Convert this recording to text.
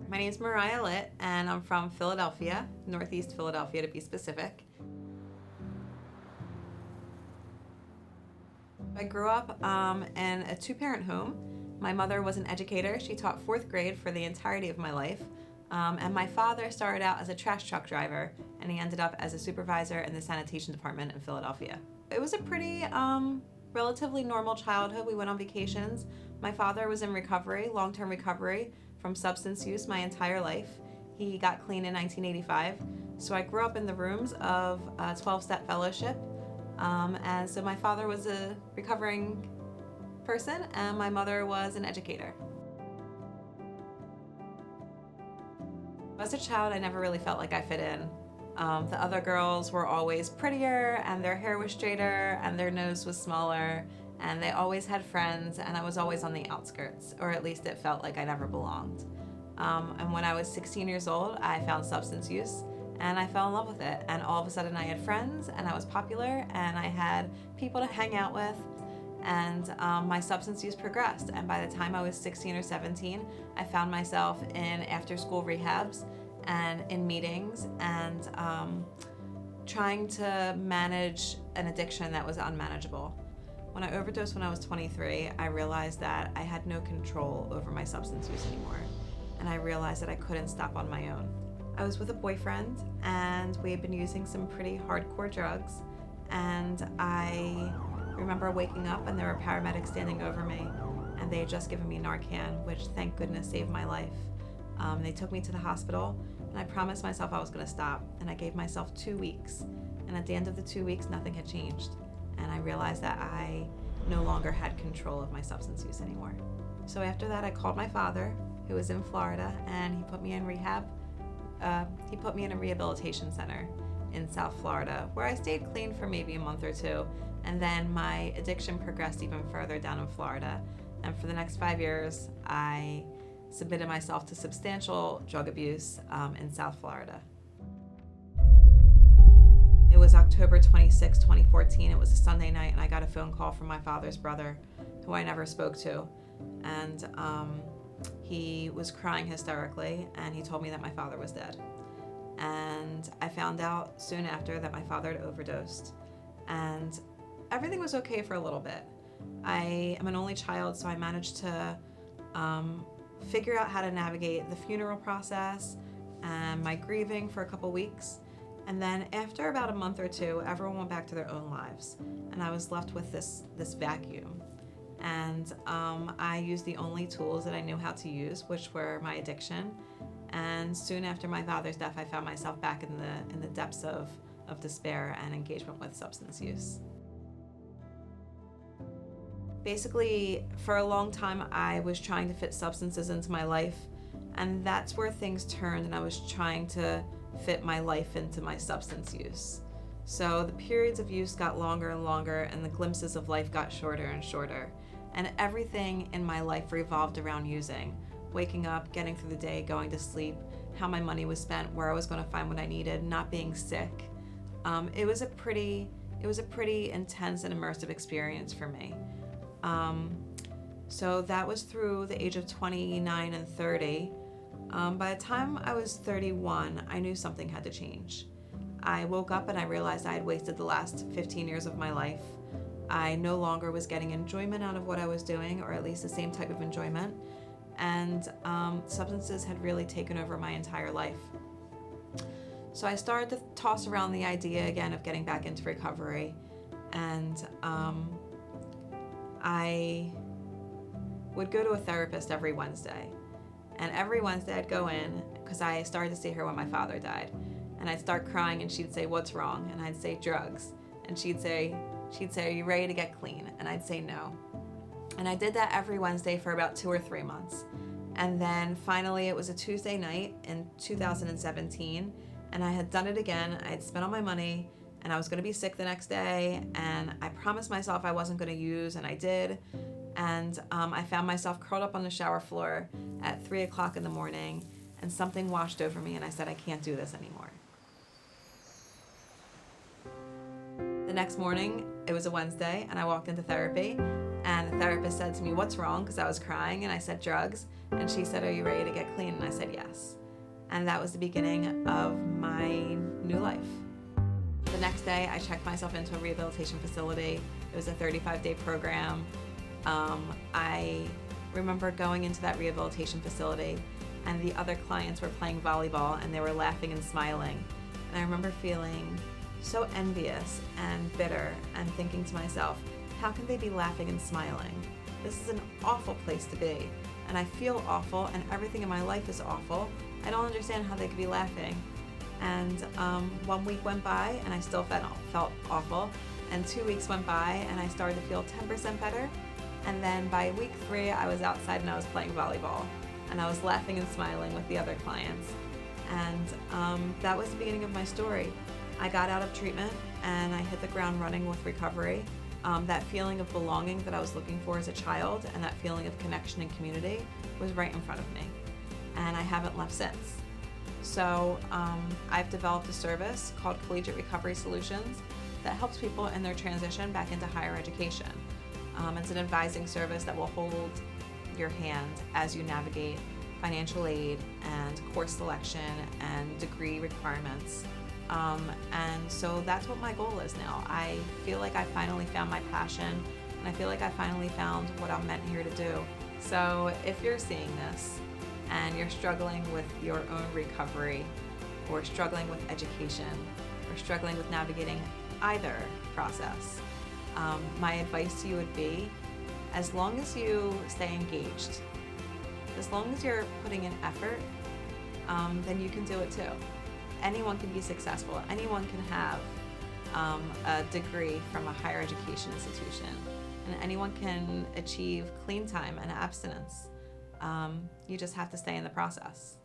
My name is Moriah Litt, and I'm from Philadelphia, Northeast Philadelphia to be specific. I grew up in a two-parent home. My mother was an educator. She taught fourth grade for the entirety of my life. And my father started out as a trash truck driver, and he ended up as a supervisor in the sanitation department in Philadelphia. It was a pretty relatively normal childhood. We went on vacations. My father was in recovery, long-term recovery from substance use my entire life. He got clean in 1985. So I grew up in the rooms of 12-step fellowship. And so my father was a recovering person and my mother was an educator. As a child, I never really felt like I fit in. The other girls were always prettier and their hair was straighter and their nose was smaller and they always had friends and I was always on the outskirts, or at least it felt like I never belonged. And when I was 16 years old, I found substance use and I fell in love with it. And all of a sudden I had friends and I was popular and I had people to hang out with, and my substance use progressed. And by the time I was 16 or 17, I found myself in after-school rehabs and in meetings and trying to manage an addiction that was unmanageable. When I overdosed when I was 23, I realized that I had no control over my substance use anymore. And I realized that I couldn't stop on my own. I was with a boyfriend and we had been using some pretty hardcore drugs, and I remember waking up and there were paramedics standing over me and they had just given me Narcan, which thank goodness saved my life. They took me to the hospital and I promised myself I was going to stop, and I gave myself 2 weeks, and at the end of the 2 weeks nothing had changed, and I realized that I no longer had control of my substance use anymore. So after that I called my father, who was in Florida, and he put me in rehab. He put me in a rehabilitation center in South Florida, where I stayed clean for maybe a month or two, and then my addiction progressed even further down in Florida. And for the next 5 years, I submitted myself to substantial drug abuse in South Florida. It was October 26, 2014. It was a Sunday night, and I got a phone call from my father's brother, who I never spoke to. And he was crying hysterically, and he told me that my father was dead. And I found out soon after that my father had overdosed. And everything was okay for a little bit. I am an only child, so I managed to figure out how to navigate the funeral process and my grieving for a couple weeks. And then after about a month or two, everyone went back to their own lives, and I was left with this vacuum. And I used the only tools that I knew how to use, which were my addiction. And soon after my father's death, I found myself back in the depths of despair and engagement with substance use. Basically, for a long time, I was trying to fit substances into my life, and that's where things turned, and I was trying to fit my life into my substance use. So the periods of use got longer and longer, and the glimpses of life got shorter and shorter. And everything in my life revolved around using. Waking up, getting through the day, going to sleep, how my money was spent, where I was going to find what I needed, not being sick. It was a pretty intense and immersive experience for me. So that was through the age of 29 and 30. By the time I was 31, I knew something had to change. I woke up and I realized I had wasted the last 15 years of my life. I no longer was getting enjoyment out of what I was doing, or at least the same type of enjoyment. And substances had really taken over my entire life. So I started to toss around the idea again of getting back into recovery. And I would go to a therapist every Wednesday. And every Wednesday I'd go in, because I started to see her when my father died. And I'd start crying and she'd say, "What's wrong?" And I'd say, "Drugs." And she'd say, "Are you ready to get clean?" And I'd say, "No." And I did that every Wednesday for about 2 or 3 months. And then finally it was a Tuesday night in 2017, and I had done it again. I had spent all my money, and I was going to be sick the next day, and I promised myself I wasn't going to use, and I did. And I found myself curled up on the shower floor at 3 o'clock in the morning, and something washed over me, and I said, I can't do this anymore. The next morning, it was a Wednesday, and I walked into therapy, And the therapist said to me, "What's wrong?" Because I was crying, and I said, "Drugs." And she said, "Are you ready to get clean?" And I said, "Yes." And that was the beginning of my new life. The next day, I checked myself into a rehabilitation facility. It was a 35-day program. I remember going into that rehabilitation facility, and the other clients were playing volleyball, and they were laughing and smiling. And I remember feeling so envious and bitter and thinking to myself, how can they be laughing and smiling? This is an awful place to be. And I feel awful, and everything in my life is awful. I don't understand how they could be laughing. And 1 week went by, and I still felt awful. And 2 weeks went by, and I started to feel 10% better. And then by week 3, I was outside and I was playing volleyball. And I was laughing and smiling with the other clients. And that was the beginning of my story. I got out of treatment, and I hit the ground running with recovery. That feeling of belonging that I was looking for as a child, and that feeling of connection and community was right in front of me. And I haven't left since. So I've developed a service called Collegiate Recovery Solutions that helps people in their transition back into higher education. It's an advising service that will hold your hand as you navigate financial aid and course selection and degree requirements. And so that's what my goal is now. I feel like I finally found my passion, and I feel like I finally found what I'm meant here to do. So if you're seeing this and you're struggling with your own recovery, or struggling with education, or struggling with navigating either process, my advice to you would be, as long as you stay engaged, as long as you're putting in effort, then you can do it too. Anyone can be successful. Anyone can have a degree from a higher education institution, and anyone can achieve clean time and abstinence. You just have to stay in the process.